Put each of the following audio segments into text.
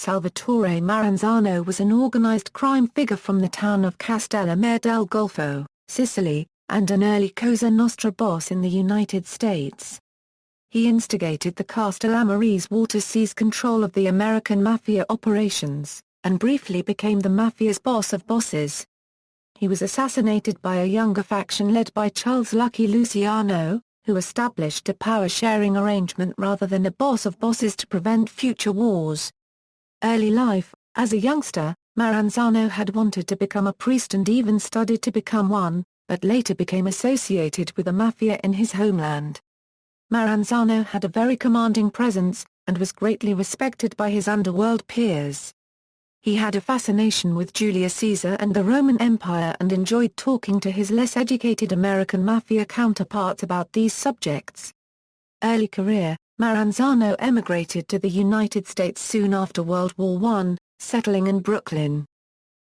Salvatore Maranzano was an organized crime figure from the town of Castellammare del Golfo, Sicily, and an early Cosa Nostra boss in the United States. He instigated the Castellammarese War to seize control of the American Mafia operations, and briefly became the Mafia's boss of bosses. He was assassinated by a younger faction led by Charles Lucky Luciano, who established a power-sharing arrangement rather than a boss of bosses to prevent future wars. Early life: as a youngster, Maranzano had wanted to become a priest and even studied to become one, but later became associated with the Mafia in his homeland. Maranzano had a very commanding presence, and was greatly respected by his underworld peers. He had a fascination with Julius Caesar and the Roman Empire and enjoyed talking to his less educated American Mafia counterparts about these subjects. Early career: Maranzano emigrated to the United States soon after World War I, settling in Brooklyn.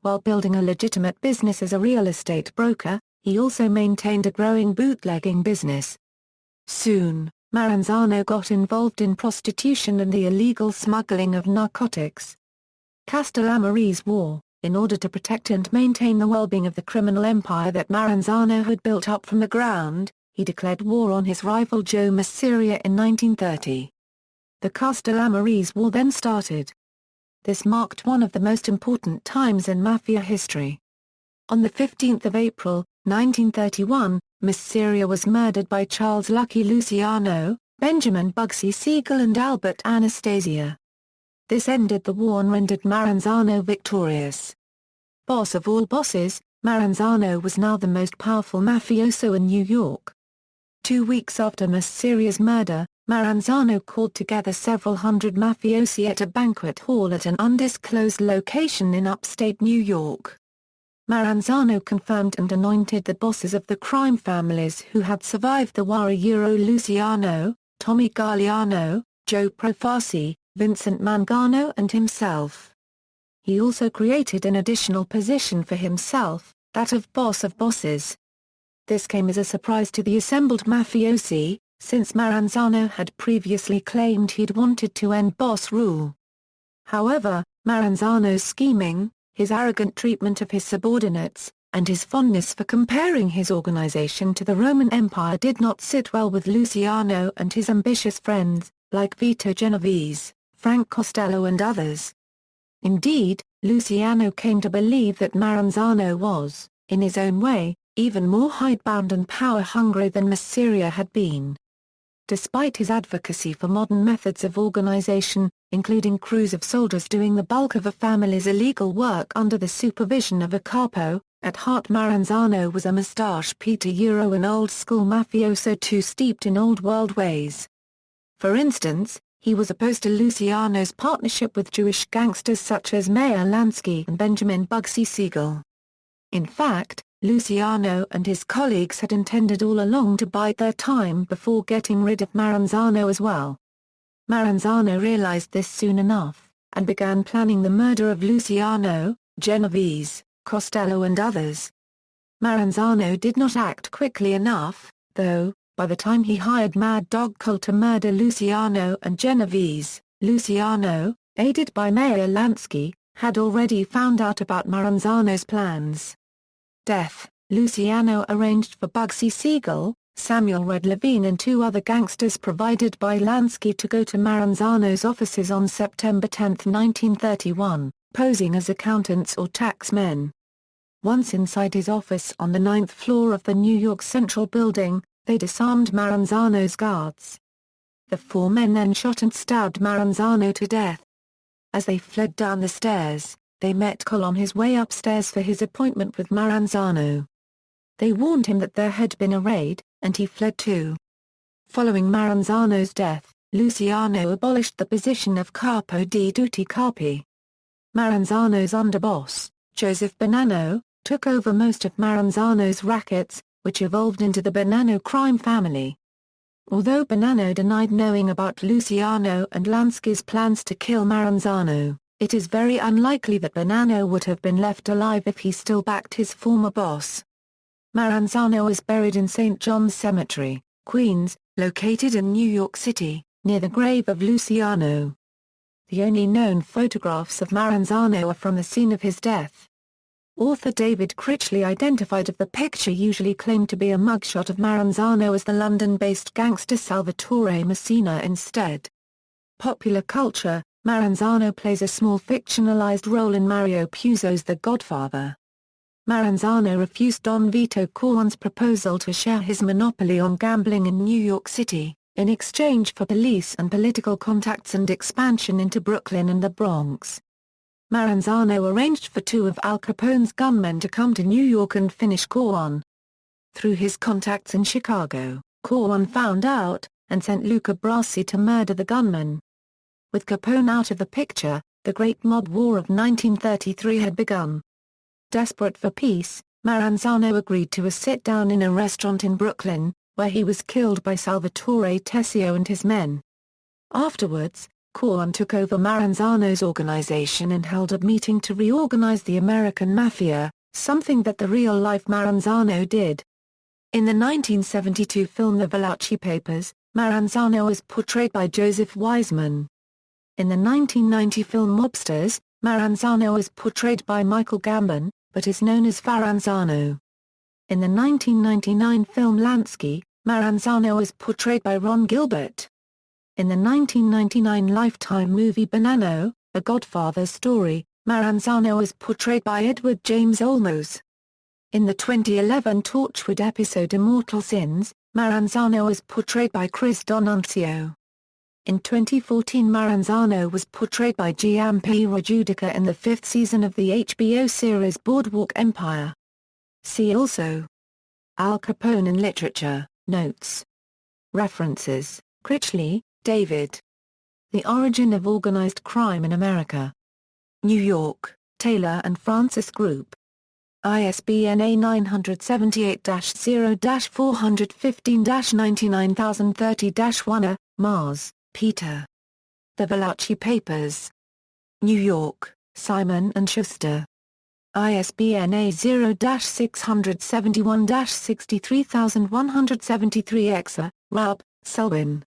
While building a legitimate business as a real estate broker, he also maintained a growing bootlegging business. Soon, Maranzano got involved in prostitution and the illegal smuggling of narcotics. Castellammarese War: in order to protect and maintain the well-being of the criminal empire that Maranzano had built up from the ground, he declared war on his rival Joe Masseria in 1930. The Castellammarese War then started. This marked one of the most important times in Mafia history. On 15 April, 1931, Masseria was murdered by Charles Lucky Luciano, Benjamin Bugsy Siegel and Albert Anastasia. This ended the war and rendered Maranzano victorious. Boss of all bosses, Maranzano was now the most powerful mafioso in New York. 2 weeks after Masseria's murder, Maranzano called together several hundred mafiosi at a banquet hall at an undisclosed location in upstate New York. Maranzano confirmed and anointed the bosses of the crime families who had survived the war: Luciano, Tommy Galliano, Joe Profaci, Vincent Mangano and himself. He also created an additional position for himself, that of boss of bosses. This came as a surprise to the assembled mafiosi, since Maranzano had previously claimed he'd wanted to end boss rule. However, Maranzano's scheming, his arrogant treatment of his subordinates, and his fondness for comparing his organization to the Roman Empire did not sit well with Luciano and his ambitious friends, like Vito Genovese, Frank Costello and others. Indeed, Luciano came to believe that Maranzano was, in his own way, even more hidebound and power-hungry than Masseria had been. Despite his advocacy for modern methods of organization, including crews of soldiers doing the bulk of a family's illegal work under the supervision of a capo, at heart Maranzano was a moustache-Peter an old-school mafioso too steeped in old-world ways. For instance, he was opposed to Luciano's partnership with Jewish gangsters such as Meyer Lansky and Benjamin Bugsy Siegel. In fact, Luciano and his colleagues had intended all along to bide their time before getting rid of Maranzano as well. Maranzano realized this soon enough, and began planning the murder of Luciano, Genovese, Costello and others. Maranzano did not act quickly enough, though. By the time he hired Mad Dog Cole to murder Luciano and Genovese, Luciano, aided by Meyer Lansky, had already found out about Maranzano's plans. Death: Luciano arranged for Bugsy Siegel, Samuel Red Levine and 2 other gangsters provided by Lansky to go to Maranzano's offices on September 10, 1931, posing as accountants or taxmen. Once inside his office on the 9th floor of the New York Central Building, they disarmed Maranzano's guards. The 4 men then shot and stabbed Maranzano to death. As they fled down the stairs, they met Cole on his way upstairs for his appointment with Maranzano. They warned him that there had been a raid, and he fled too. Following Maranzano's death, Luciano abolished the position of Capo di Tutti Capi. Maranzano's underboss, Joseph Bonanno, took over most of Maranzano's rackets, which evolved into the Bonanno crime family. Although Bonanno denied knowing about Luciano and Lansky's plans to kill Maranzano, it is very unlikely that Bonanno would have been left alive if he still backed his former boss. Maranzano is buried in St. John's Cemetery, Queens, located in New York City, near the grave of Luciano. The only known photographs of Maranzano are from the scene of his death. Author David Critchley identified of the picture usually claimed to be a mugshot of Maranzano as the London-based gangster Salvatore Maranzano instead. Popular culture: Maranzano plays a small fictionalized role in Mario Puzo's The Godfather. Maranzano refused Don Vito Corleone's proposal to share his monopoly on gambling in New York City, in exchange for police and political contacts and expansion into Brooklyn and the Bronx. Maranzano arranged for two of Al Capone's gunmen to come to New York and finish Corleone. Through his contacts in Chicago, Corleone found out, and sent Luca Brasi to murder the gunmen. With Capone out of the picture, the Great Mob War of 1933 had begun. Desperate for peace, Maranzano agreed to a sit-down in a restaurant in Brooklyn, where he was killed by Salvatore Tessio and his men. Afterwards, Corleone took over Maranzano's organization and held a meeting to reorganize the American Mafia, something that the real-life Maranzano did. In the 1972 film The Valachi Papers, Maranzano is portrayed by Joseph Wiseman. In the 1990 film Mobsters, Maranzano is portrayed by Michael Gambon, but is known as Faranzano. In the 1999 film Lansky, Maranzano is portrayed by Ron Gilbert. In the 1999 Lifetime movie Bonanno, A Godfather Story, Maranzano is portrayed by Edward James Olmos. In the 2011 Torchwood episode Immortal Sins, Maranzano is portrayed by Chris D'Annunzio. In 2014 Maranzano was portrayed by Gianpiero Giudica in the fifth season of the HBO series Boardwalk Empire. See also: Al Capone in literature, notes. References: Critchley, David. The Origin of Organized Crime in America. New York, Taylor and Francis Group. ISBN A978-0-415-99030-1. Mars, Peter. The Valachi Papers. New York, Simon & Schuster. ISBN A0-671-63173. Raab, Selwyn.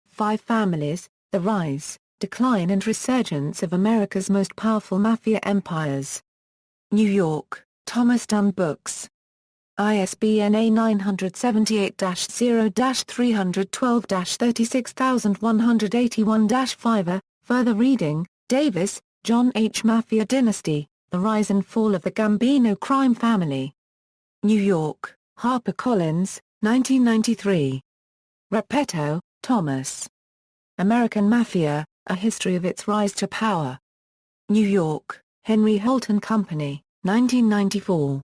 Five Families: The Rise, Decline and Resurgence of America's Most Powerful Mafia Empires. New York, Thomas Dunn Books. ISBN A978-312-36181-5. Further reading: Davis, John H. Mafia Dynasty, The Rise and Fall of the Gambino Crime Family. New York, HarperCollins, 1993. Repetto, Thomas. American Mafia, A History of Its Rise to Power. New York, Henry Holt & Company, 1994.